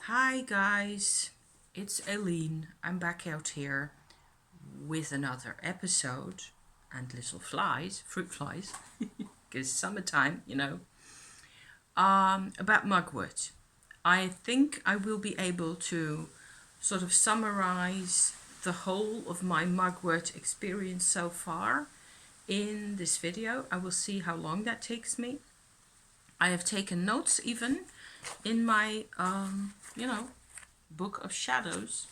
Hi guys, it's Eileen. I'm back out here with another episode and little flies, fruit flies, because summertime, about mugwort. I think I will be able to sort of summarize the whole of my mugwort experience so far in this video. I will see how long that takes me. I have taken notes even in my, book of shadows,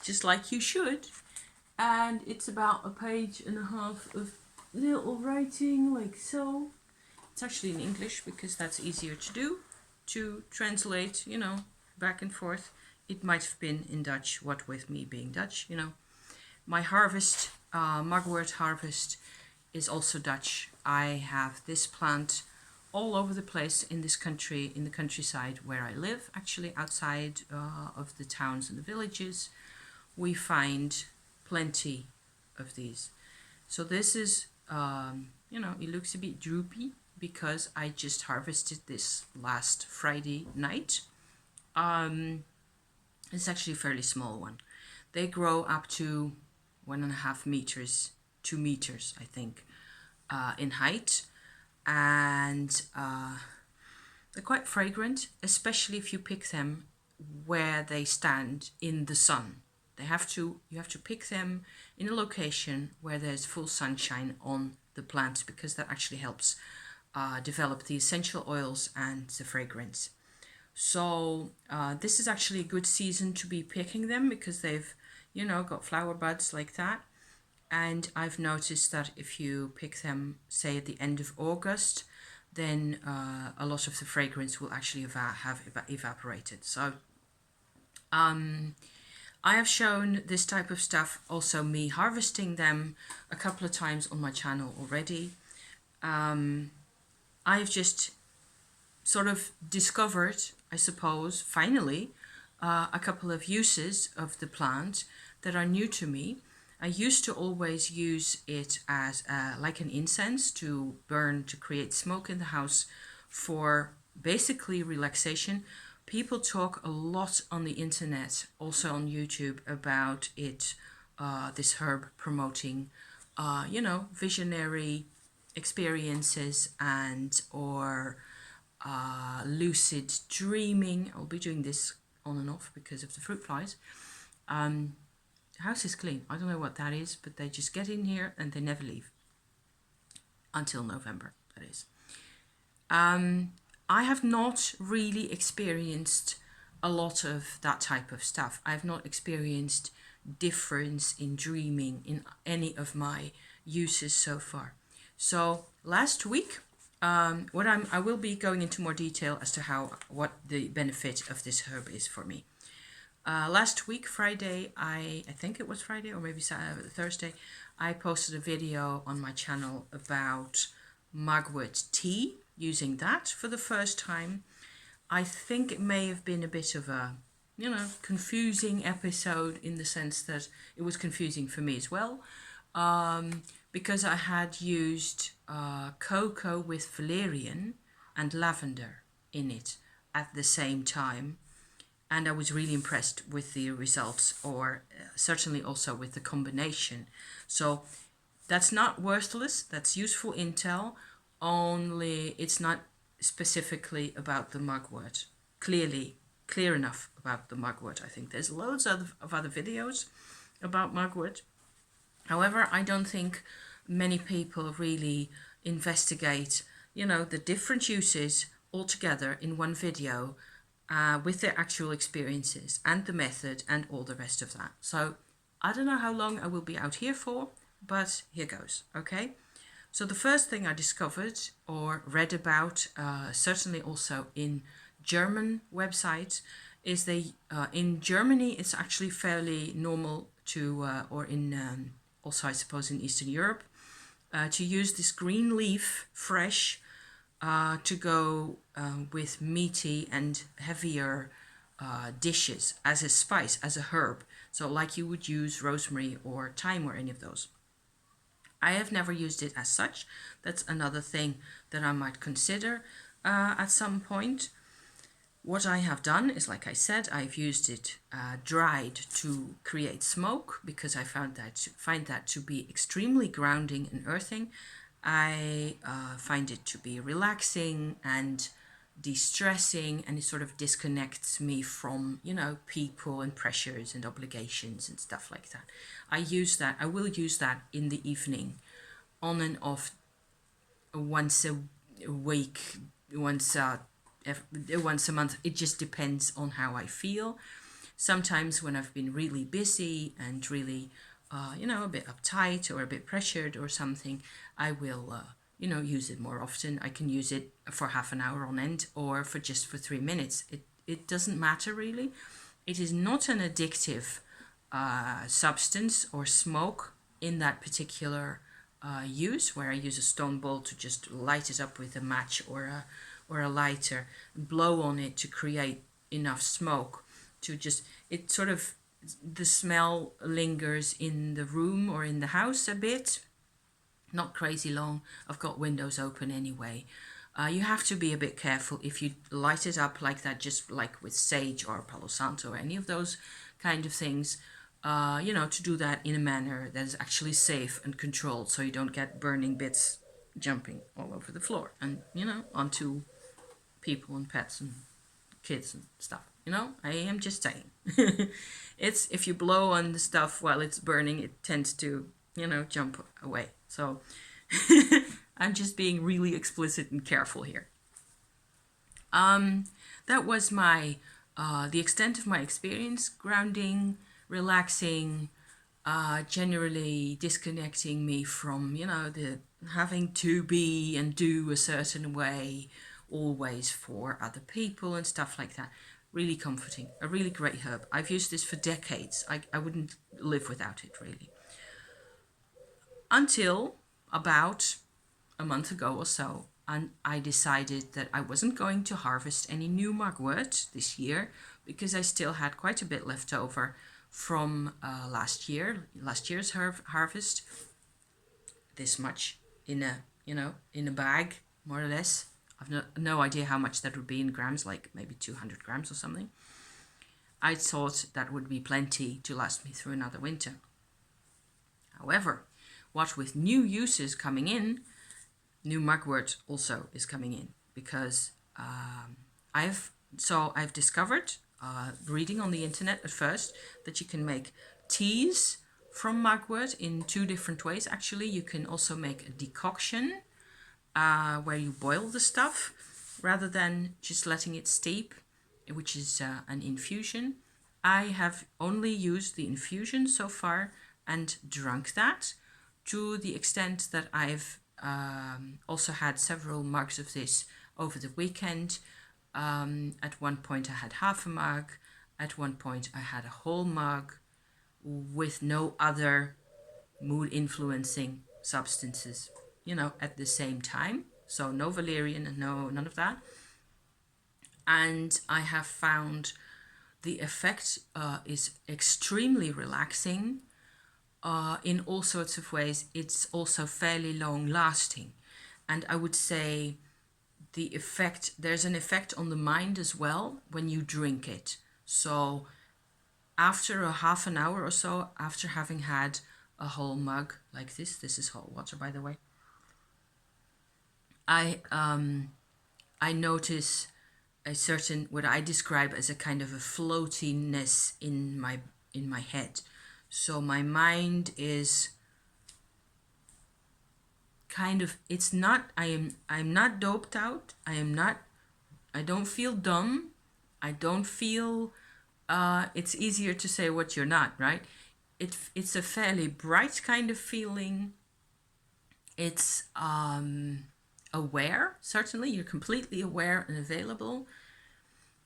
just like you should. And it's about a page and a half of little writing, like so. It's actually in English because that's easier to do, to translate, back and forth. It might have been in Dutch, what with me being Dutch, My harvest, mugwort harvest, is also Dutch. I have this plant all over the place in this country, in the countryside where I live, actually outside of the towns and the villages. We find plenty of these. So this is, it looks a bit droopy because I just harvested this last Friday night. It's actually a fairly small one. They grow up to 1.5 meters, 2 meters, I think, in height. And they're quite fragrant, especially if you pick them where they stand in the sun. You have to pick them in a location where there's full sunshine on the plants, because that actually helps develop the essential oils and the fragrance. So this is actually a good season to be picking them because they've, got flower buds like that. And I've noticed that if you pick them, say at the end of August, then a lot of the fragrance will actually have evaporated. So I have shown this type of stuff, also me harvesting them, a couple of times on my channel already. I've just sort of discovered, I suppose, finally, a couple of uses of the plant that are new to me. I used to always use it as like an incense to burn, to create smoke in the house for basically relaxation. People talk a lot on the internet, also on YouTube, about it, this herb promoting, visionary experiences and or lucid dreaming. I'll be doing this on and off because of the fruit flies. House is clean. I don't know what that is, but they just get in here and they never leave. Until November, that is. I have not really experienced a lot of that type of stuff. I've not experienced difference in dreaming in any of my uses so far. So last week, I will be going into more detail as to what the benefit of this herb is for me. Last week, Friday, I think it was Friday or maybe Thursday, I posted a video on my channel about mugwort tea, using that for the first time. I think it may have been a bit of a, confusing episode in the sense that it was confusing for me as well, because I had used cocoa with valerian and lavender in it at the same time. And I was really impressed with the results, or certainly also with the combination. So that's not worthless, that's useful intel, only it's not specifically about the mugwort. Clear enough about the mugwort. I think there's loads of other videos about mugwort. However, I don't think many people really investigate, the different uses all together in one video, with their actual experiences and the method and all the rest of that. So I don't know how long I will be out here for, but here goes, okay? So the first thing I discovered or read about, certainly also in German websites, is in Germany it's actually fairly normal to, or in also I suppose in Eastern Europe, to use this green leaf fresh to go with meaty and heavier dishes as a spice, as a herb. So like you would use rosemary or thyme or any of those. I have never used it as such. That's another thing that I might consider at some point. What I have done is, like I said, I've used it dried to create smoke because I find that to be extremely grounding and earthing. I find it to be relaxing and de-stressing, and it sort of disconnects me from, you know, people and pressures and obligations and stuff like that. I will use that in the evening, on and off, once a week, once once a month. It just depends on how I feel. Sometimes when I've been really busy and really, you know, a bit uptight or a bit pressured or something, I will, you know, use it more often. I can use it for half an hour on end or for just for 3 minutes. It doesn't matter really. It is not an addictive substance or smoke in that particular use, where I use a stone bowl to just light it up with a match or a lighter, blow on it to create enough smoke to just, it sort of, the smell lingers in the room or in the house a bit, not crazy long. I've got windows open anyway. You have to be a bit careful if you light it up like that, just like with sage or Palo Santo or any of those kind of things. You know, to do that in a manner that is actually safe and controlled, so you don't get burning bits jumping all over the floor and, you know, onto people and pets and kids and stuff. You know, I am just saying. It's, if you blow on the stuff while it's burning, it tends to, you know, jump away. So I'm just being really explicit and careful here. That was my the extent of my experience, grounding, relaxing, generally disconnecting me from, you know, the having to be and do a certain way always for other people and stuff like that. Really comforting, a really great herb. I've used this for decades. I wouldn't live without it really. Until about a month ago or so, and I decided that I wasn't going to harvest any new mugwort this year because I still had quite a bit left over from last year's harvest. This much in a, you know, in a bag, more or less. I've no idea how much that would be in grams, like maybe 200 grams or something. I thought that would be plenty to last me through another winter. However, what with new uses coming in, new mugwort also is coming in, because I've discovered, reading on the internet at first, that you can make teas from mugwort in 2 different ways. Actually, you can also make a decoction where you boil the stuff rather than just letting it steep, which is an infusion. I have only used the infusion so far and drunk that, to the extent that I've also had several mugs of this over the weekend. At one point I had half a mug, at one point I had a whole mug with no other mood influencing substances, you know, at the same time. So no valerian and none of that. And I have found the effect is extremely relaxing. In all sorts of ways. It's also fairly long lasting. And I would say there's an effect on the mind as well when you drink it. So after a half an hour or so, after having had a whole mug like this is hot water, by the way, I notice a certain, what I describe as a kind of a floatiness in my head. So my mind is kind of, it's not, I'm not doped out. I don't feel dumb. I don't feel, it's easier to say what you're not, right? It's a fairly bright kind of feeling. It's aware, certainly. You're completely aware and available.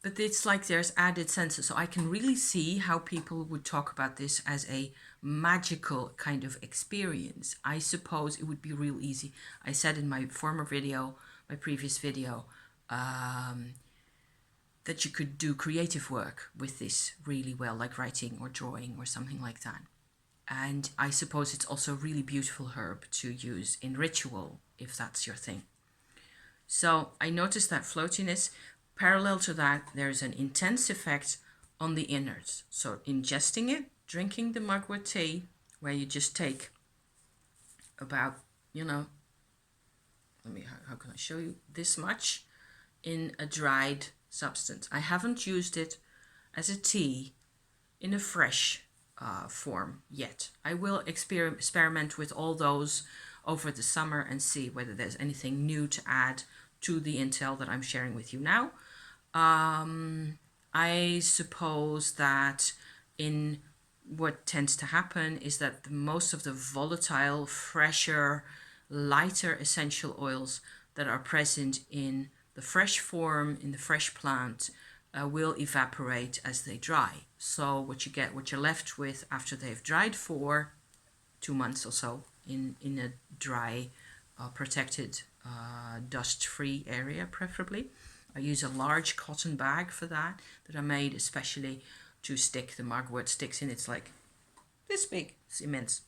But it's like there's added senses. So I can really see how people would talk about this as a magical kind of experience. I suppose it would be real easy. I said in my previous video, that you could do creative work with this really well, like writing or drawing or something like that. And I suppose it's also a really beautiful herb to use in ritual, if that's your thing. So I noticed that floatiness. Parallel to that, there's an intense effect on the innards. So ingesting it, drinking the mugwort tea, where you just take about, how can I show you, this much in a dried substance. I haven't used it as a tea in a fresh form yet. I will experiment with all those over the summer and see whether there's anything new to add to the intel that I'm sharing with you now. I suppose that in what tends to happen is that most of the volatile, fresher, lighter essential oils that are present in the fresh form, in the fresh plant, will evaporate as they dry. So what you're left with after they've dried for 2 months or so in a dry, protected, dust-free area, preferably. I use a large cotton bag for that I made especially to stick the mugwort sticks in. It's like this big. It's immense.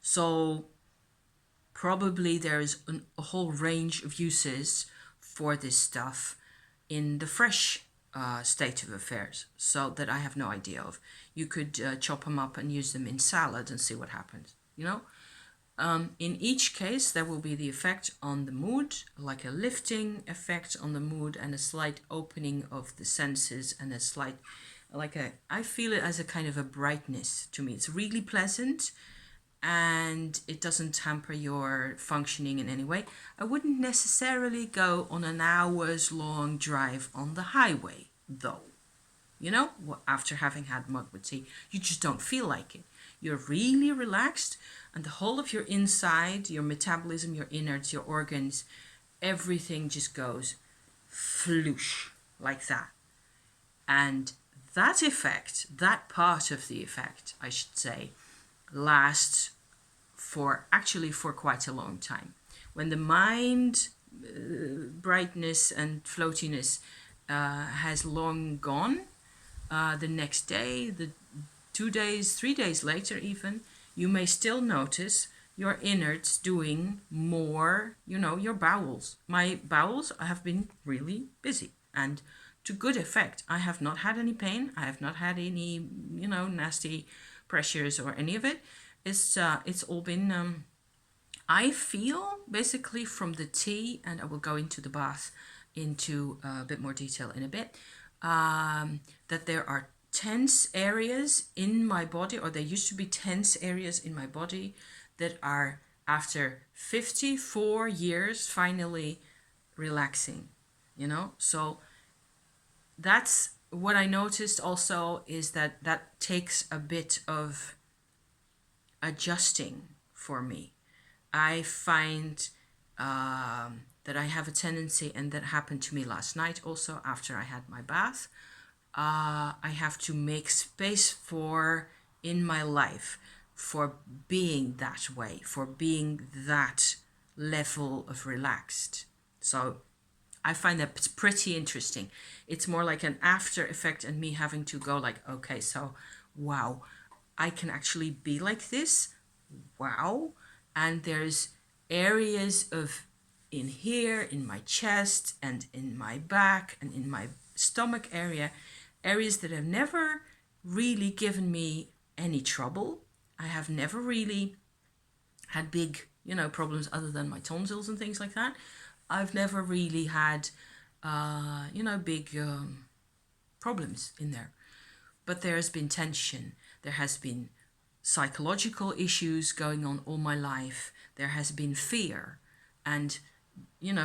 So probably there's a whole range of uses for this stuff in the fresh state of affairs, so that I have no idea of. You could chop them up and use them in salad and see what happens, In each case, there will be the effect on the mood, like a lifting effect on the mood and a slight opening of the senses and a slight, I feel it as a kind of a brightness to me. It's really pleasant and it doesn't hamper your functioning in any way. I wouldn't necessarily go on an hour's long drive on the highway, though. After having had mugwort tea, you just don't feel like it. You're really relaxed, and the whole of your inside, your metabolism, your innards, your organs, everything just goes floosh like that. And that effect, that part of the effect, I should say, lasts for quite a long time. When the mind brightness and floatiness has long gone, the next day, the 2 days, 3 days later even, you may still notice your innards doing more, your bowels. My bowels have been really busy and to good effect. I have not had any pain. I have not had any, nasty pressures or any of it. It's all been, I feel basically from the tea, and I will go into the bath into a bit more detail in a bit, that there are tense areas in my body, or there used to be tense areas in my body that are, after 54 years, finally relaxing, So that's what I noticed also, is that takes a bit of adjusting for me. I find that I have a tendency, and that happened to me last night also after I had my bath, I have to make space for, in my life, for being that way, for being that level of relaxed. So I find that pretty interesting. It's more like an after effect, and me having to go like, okay, so wow, I can actually be like this. Wow. And there's areas of in here, in my chest and in my back and in my stomach area, areas that have never really given me any trouble. I have never really had big, problems other than my tonsils and things like that. I've never really had, big problems in there. But there has been tension. There has been psychological issues going on all my life. There has been fear and,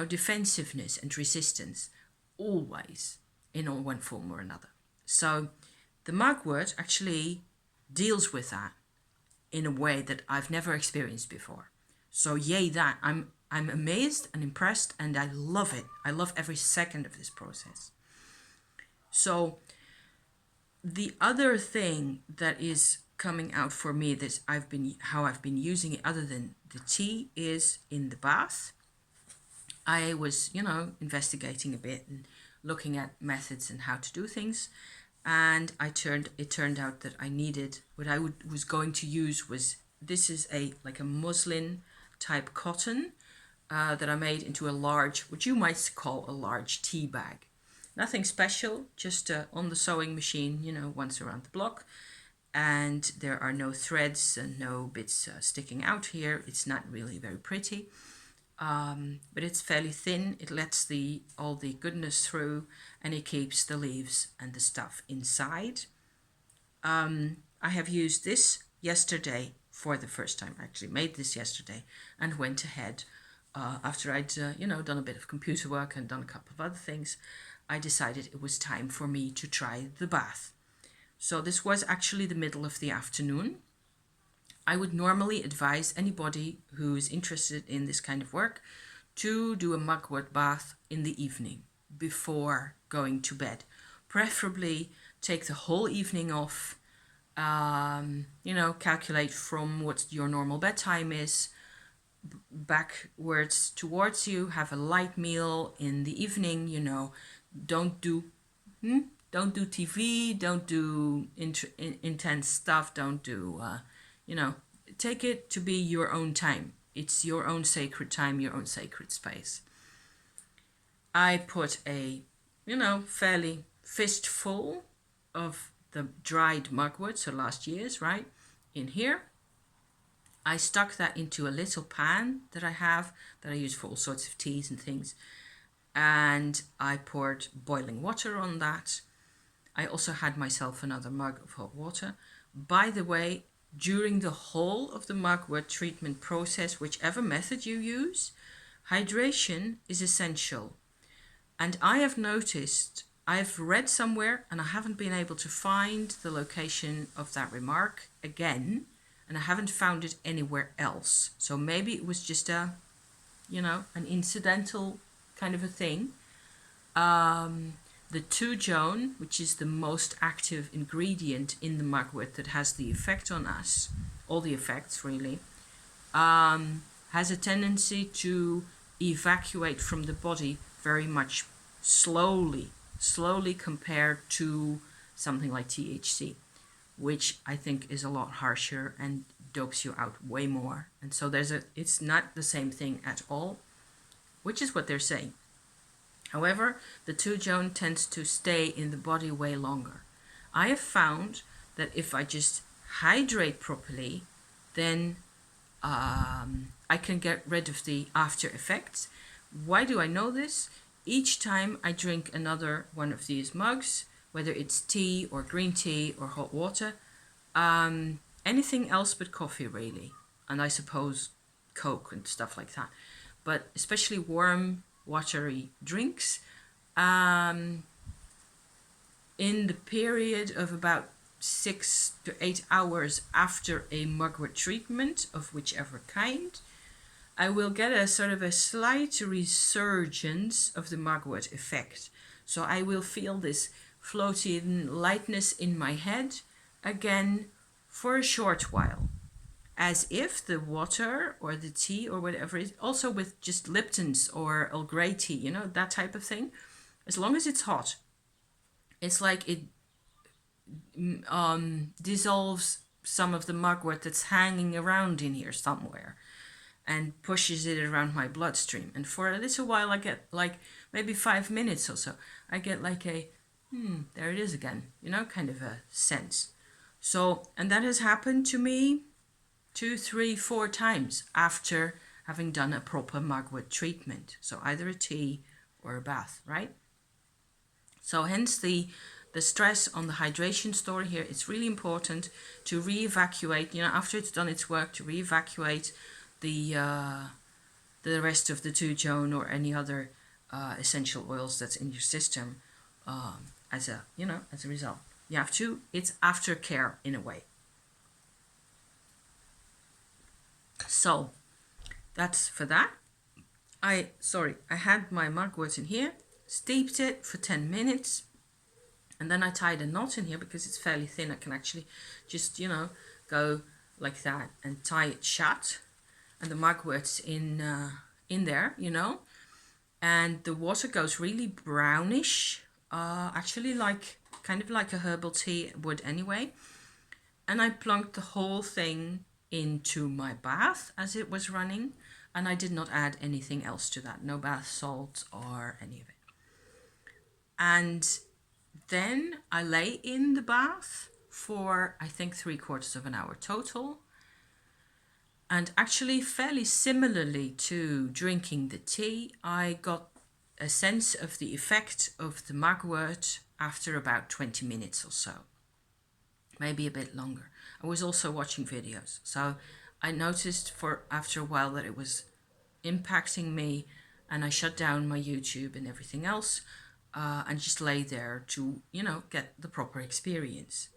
defensiveness and resistance, always, in one form or another. So the mugwort actually deals with that in a way that I've never experienced before. So yay that. I'm amazed and impressed, and I love it. I love every second of this process. So the other thing that is coming out for me, that how I've been using it other than the tea, is in the bath. I was, investigating a bit and looking at methods and how to do things, and it turned out that I needed, what I was going to use was, this is a muslin type cotton, that I made into a large, what you might call a large tea bag. Nothing special, just on the sewing machine, once around the block. And there are no threads and no bits sticking out here. It's not really very pretty, but it's fairly thin. It lets all the goodness through, and it keeps the leaves and the stuff inside. I have used this yesterday for the first time. I actually made this yesterday and went ahead after I'd done a bit of computer work and done a couple of other things. I decided it was time for me to try the bath. So this was actually the middle of the afternoon. I would normally advise anybody who's interested in this kind of work to do a mugwort bath in the evening before going to bed. Preferably take the whole evening off, calculate from what your normal bedtime is backwards towards you, have a light meal in the evening, don't do TV, don't do intense stuff, don't do, take it to be your own time. It's your own sacred time, your own sacred space. I put a, fairly fistful of the dried mugwort, so last year's, right, in here. I stuck that into a little pan that I have, that I use for all sorts of teas and things. And I poured boiling water on that. I also had myself another mug of hot water. By the way, during the whole of the mugwort treatment process, whichever method you use, hydration is essential. And I have noticed, I've read somewhere, and I haven't been able to find the location of that remark again, and I haven't found it anywhere else. So maybe it was just an incidental kind of a thing. The 2-Joan, which is the most active ingredient in the mugwort that has the effect on us, all the effects really, has a tendency to evacuate from the body very much slowly compared to something like THC, which I think is a lot harsher and dopes you out way more. And so it's not the same thing at all, which is what they're saying. However, the 2-Joan tends to stay in the body way longer. I have found that if I just hydrate properly, then I can get rid of the after effects. Why do I know this? Each time I drink another one of these mugs, whether it's tea or green tea or hot water, anything else but coffee really, and I suppose Coke and stuff like that, but especially warm, watery drinks, in the period of about 6 to 8 hours after a mugwort treatment of whichever kind, I will get a sort of a slight resurgence of the mugwort effect. So I will feel this floating lightness in my head again for a short while, as if the water or the tea or whatever is, also with just Lipton's or Earl Grey tea, that type of thing, as long as it's hot, it's like it dissolves some of the mugwort that's hanging around in here somewhere and pushes it around my bloodstream. And for a little while I get, like maybe 5 minutes or so, I get like a there it is again, kind of a sense. So, and that has happened to me 2, 3, 4 times after having done a proper mugwort treatment. So either a tea or a bath, right? So hence the stress on the hydration story here. It's really important to re-evacuate, after it's done its work, to re-evacuate the rest of the 2-Joan or any other essential oils that's in your system as a result. You have to, it's aftercare in a way. So that's for that. I had my mugwort in here, steeped it for 10 minutes, and then I tied a knot in here because it's fairly thin. I can actually just, go like that and tie it shut, and the mugwort's in there, and the water goes really brownish, actually kind of like a herbal tea would anyway. And I plunked the whole thing into my bath as it was running. and I did not add anything else to that, no bath salts or any of it. And then I lay in the bath for, I think, 3/4 of an hour total. And actually, fairly similarly to drinking the tea, I got a sense of the effect of the mugwort after about 20 minutes or so, maybe a bit longer. I was also watching videos, so I noticed after a while that it was impacting me, and I shut down my YouTube and everything else, and just lay there to, get the proper experience.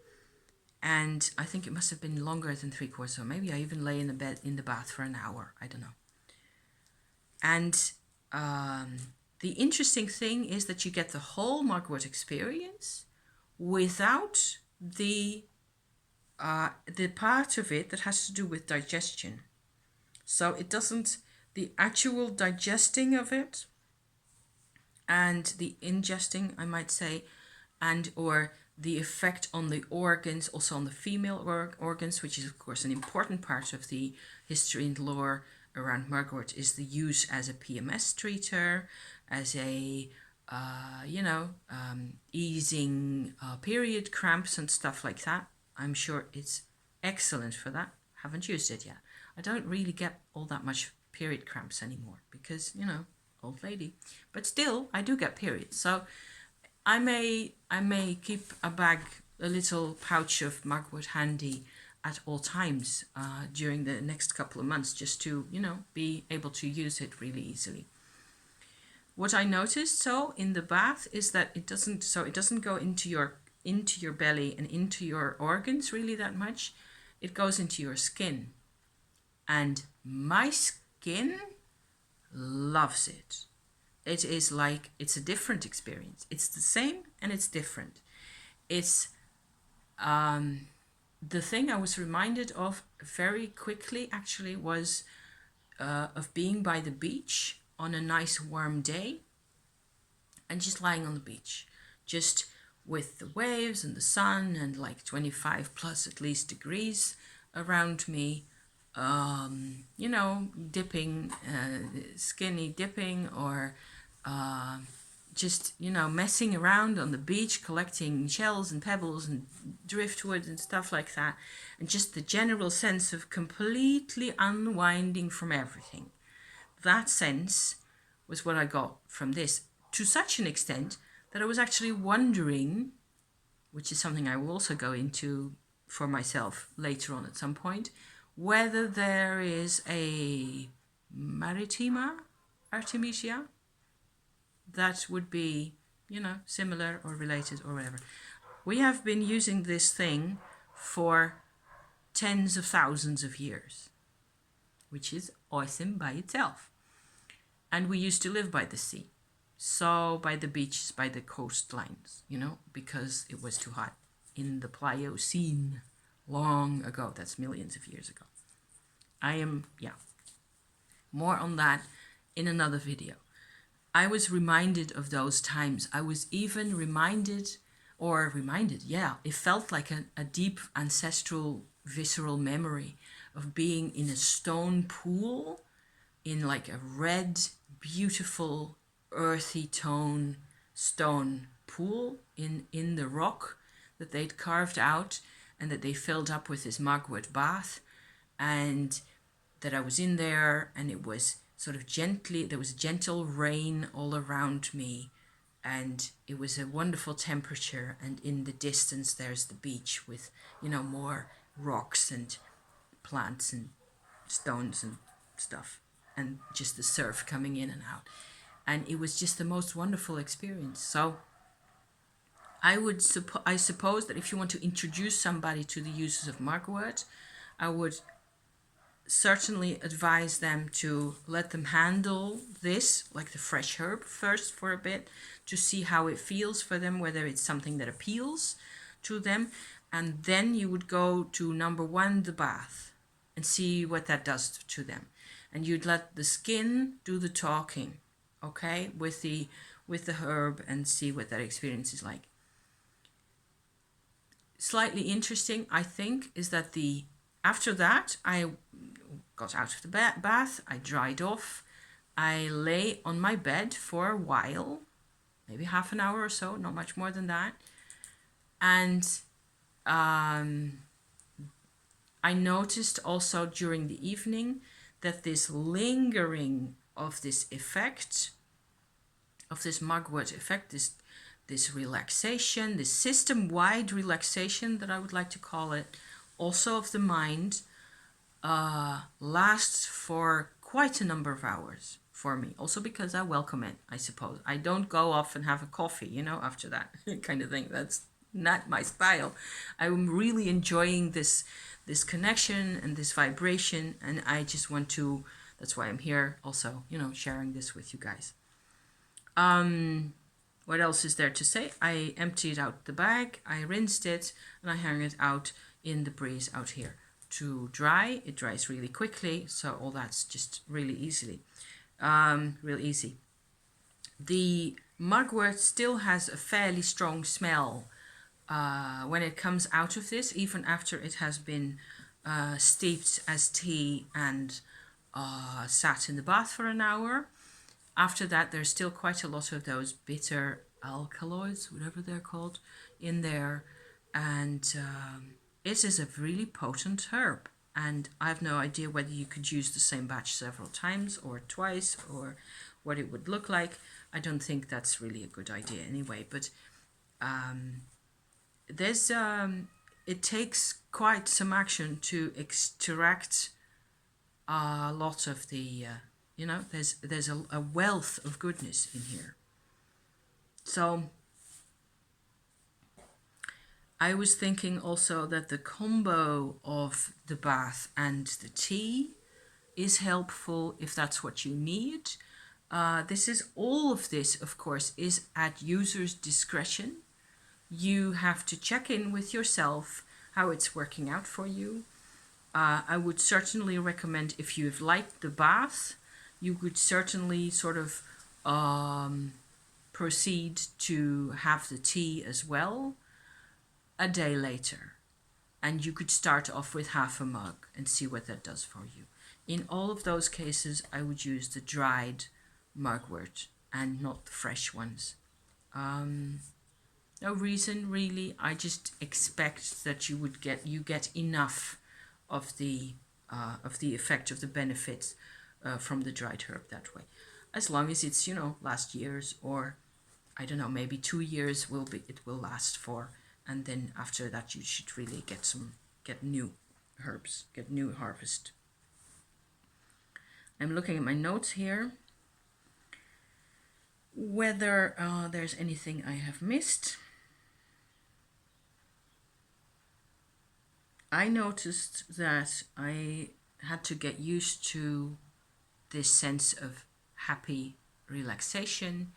And I think it must have been longer than 3/4, or maybe I even lay in the bath for an hour. I don't know. And the interesting thing is that you get the whole Mugwort experience without the part of it that has to do with digestion. So it doesn't, the actual digesting of it and the ingesting, I might say, and or the effect on the organs, also on the female organs, which is of course an important part of the history and lore around Mugwort, is the use as a PMS treater, as a easing period cramps and stuff like that. I'm sure it's excellent for that. Haven't used it yet. I don't really get all that much period cramps anymore because, old lady. But still, I do get periods. So I may keep a little pouch of Mugwort handy at all times during the next couple of months, just to, be able to use it really easily. What I noticed in the bath is that it doesn't go into your belly and into your organs really that much. It goes into your skin. And my skin loves it. It is like, it's a different experience. It's the same and it's different. It's the thing I was reminded of very quickly actually was of being by the beach on a nice warm day and just lying on the beach, just with the waves and the sun and like 25 plus at least degrees around me, dipping, skinny dipping, or just, messing around on the beach, collecting shells and pebbles and driftwood and stuff like that. And just the general sense of completely unwinding from everything. That sense was what I got from this, to such an extent that I was actually wondering, which is something I will also go into for myself later on at some point, whether there is a Artemisia, that would be, similar or related or whatever. We have been using this thing for tens of thousands of years, which is awesome by itself. And we used to live by the sea, so by the beaches, by the coastlines, because it was too hot in the Pliocene long ago. That's millions of years ago. More on that in another video. I was reminded of those times. I was even reminded, it felt like a deep ancestral visceral memory of being in a stone pool, in like a red, beautiful, earthy tone stone pool in the rock that they'd carved out and that they filled up with this Mugwort bath, and that I was in there, and it was sort of there was gentle rain all around me, and it was a wonderful temperature, and in the distance there's the beach with, more rocks and plants and stones and stuff, and just the surf coming in and out. And it was just the most wonderful experience. So I suppose that if you want to introduce somebody to the uses of Mugwort, I would certainly advise them to let them handle this, like the fresh herb, first for a bit, to see how it feels for them, whether it's something that appeals to them. And then you would go to number 1, the bath, and see what that does to them. And you'd let the skin do the talking, okay, with the herb, and see what that experience is like. Slightly interesting, I think, is that the After that, I got out of the bath, I dried off, I lay on my bed for a while, maybe half an hour or so, not much more than that. And I noticed also during the evening that this lingering of this effect, of this mugwort effect, this relaxation, this system-wide relaxation that I would like to call it, also of the mind, lasts for quite a number of hours for me. Also because I welcome it, I suppose. I don't go off and have a coffee, you know, after that kind of thing. That's not my style. I'm really enjoying this connection and this vibration, and I just want to, that's why I'm here also, you know, sharing this with you guys. What else is there to say? I emptied out the bag, I rinsed it, and I hung it out in the breeze out here to dry. It dries really quickly, so all that's just really real easy. The mugwort still has a fairly strong smell when it comes out of this, even after it has been steeped as tea and sat in the bath for an hour. After that, there's still quite a lot of those bitter alkaloids, whatever they're called, in there. And it is a really potent herb. And I have no idea whether you could use the same batch several times or twice or what it would look like. I don't think that's really a good idea anyway. But there's it takes quite some action to extract a lot of the you know, there's a wealth of goodness in here. So I was thinking also that the combo of the bath and the tea is helpful if that's what you need. This is all of this, of course, is at user's discretion. You have to check in with yourself how it's working out for you. I would certainly recommend, if you've liked the bath, you could certainly sort of proceed to have the tea as well a day later. And you could start off with half a mug and see what that does for you. In all of those cases, I would use the dried mugwort and not the fresh ones. No reason really. I just expect that you get enough of the effect of the benefits from the dried herb that way. As long as it's, you know, last year's, or I don't know, maybe 2 years it will last for, and then after that you should really get new herbs, get new harvest. I'm looking at my notes here, whether there's anything I have missed. I noticed that I had to get used to this sense of happy relaxation.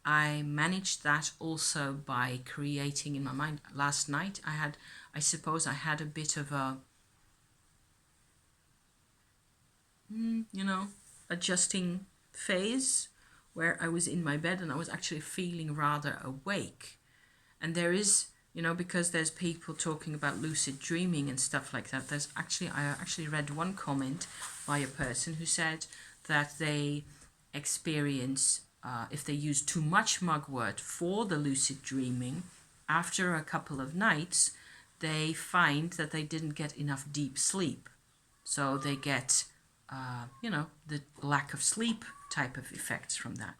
I managed that also by creating in my mind. Last night I suppose I had a bit of a, you know, adjusting phase where I was in my bed and I was actually feeling rather awake. And there is, you know, because there's people talking about lucid dreaming and stuff like that. I actually read one comment by a person who said that they experience, if they use too much mugwort for the lucid dreaming, after a couple of nights, they find that they didn't get enough deep sleep. So they get, you know, the lack of sleep type of effects from that.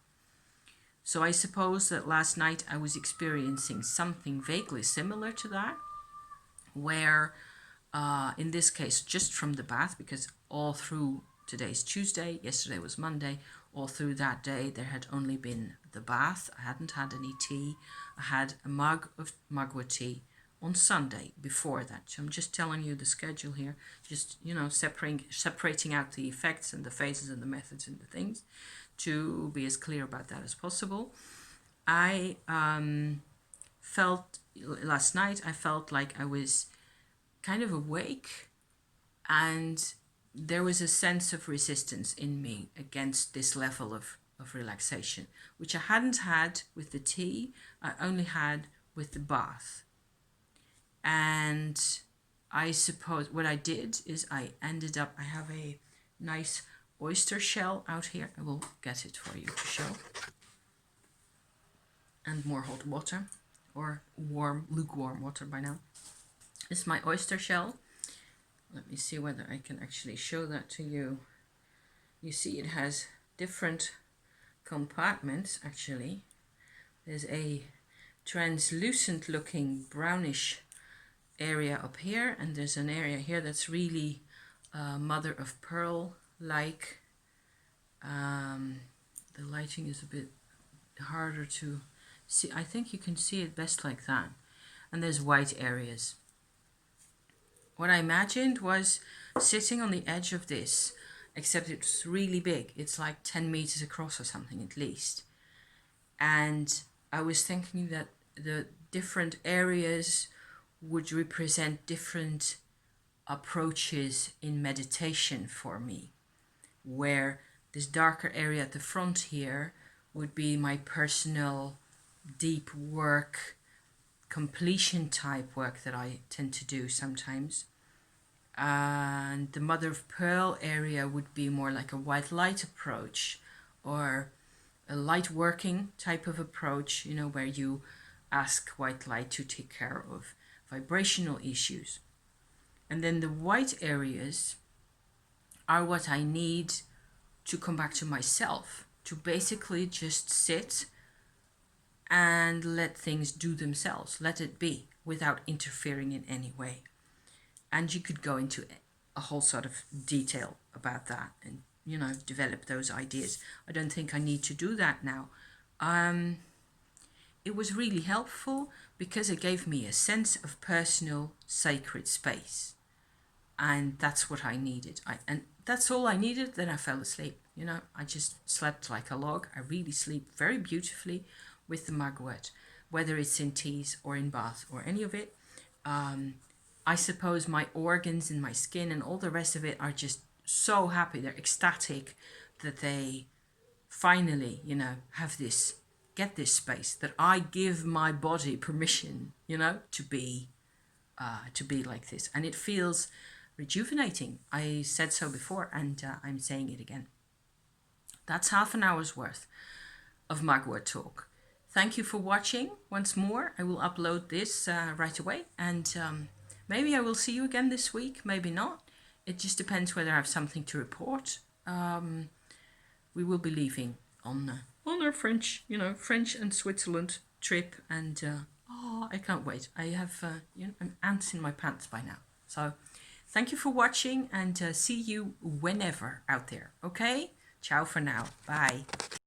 So I suppose that last night I was experiencing something vaguely similar to that, where in this case, just from the bath, because all through today's Tuesday, yesterday was Monday, all through that day there had only been the bath. I hadn't had any tea. I had a mug of mugwort tea on Sunday before that. So I'm just telling you the schedule here, just, you know, separating out the effects and the phases and the methods and the things to be as clear about that as possible. I felt last night, I felt like I was kind of awake, and there was a sense of resistance in me against this level of relaxation, which I hadn't had with the tea. I only had with the bath. And I suppose what I did is I have a nice oyster shell out here. I will get it for you to show. And more hot water, or warm, lukewarm water by now. This is my oyster shell. Let me see whether I can actually show that to you. You see it has different compartments actually. There's a translucent looking brownish area up here, and there's an area here that's really mother of pearl like. The lighting is a bit harder to see. I think you can see it best like that. And there's white areas. What I imagined was sitting on the edge of this, except it's really big. It's like 10 meters across or something at least. And I was thinking that the different areas would represent different approaches in meditation for me, where this darker area at the front here would be my personal deep work, completion type work that I tend to do sometimes. And the mother of pearl area would be more like a white light approach, or a light working type of approach, you know, where you ask white light to take care of vibrational issues. And then the white areas are what I need to come back to myself, to basically just sit and let things do themselves, let it be, without interfering in any way. And you could go into a whole sort of detail about that and, you know, develop those ideas. I don't think I need to do that now. It was really helpful because it gave me a sense of personal sacred space. And that's what I needed. And that's all I needed. Then I fell asleep. You know, I just slept like a log. I really sleep very beautifully with the mugwort, whether it's in teas or in bath or any of it. I suppose my organs and my skin and all the rest of it are just so happy. They're ecstatic that they finally, you know, get this space, that I give my body permission, you know, to be like this. And it feels rejuvenating. I said so before, and I'm saying it again. That's half an hour's worth of Mugwort talk. Thank you for watching once more. I will upload this right away, and maybe I will see you again this week, maybe not. It just depends whether I have something to report. We will be leaving on our French and Switzerland trip, and I can't wait. I have ants in my pants by now. So thank you for watching, and see you whenever out there. Okay? Ciao for now. Bye.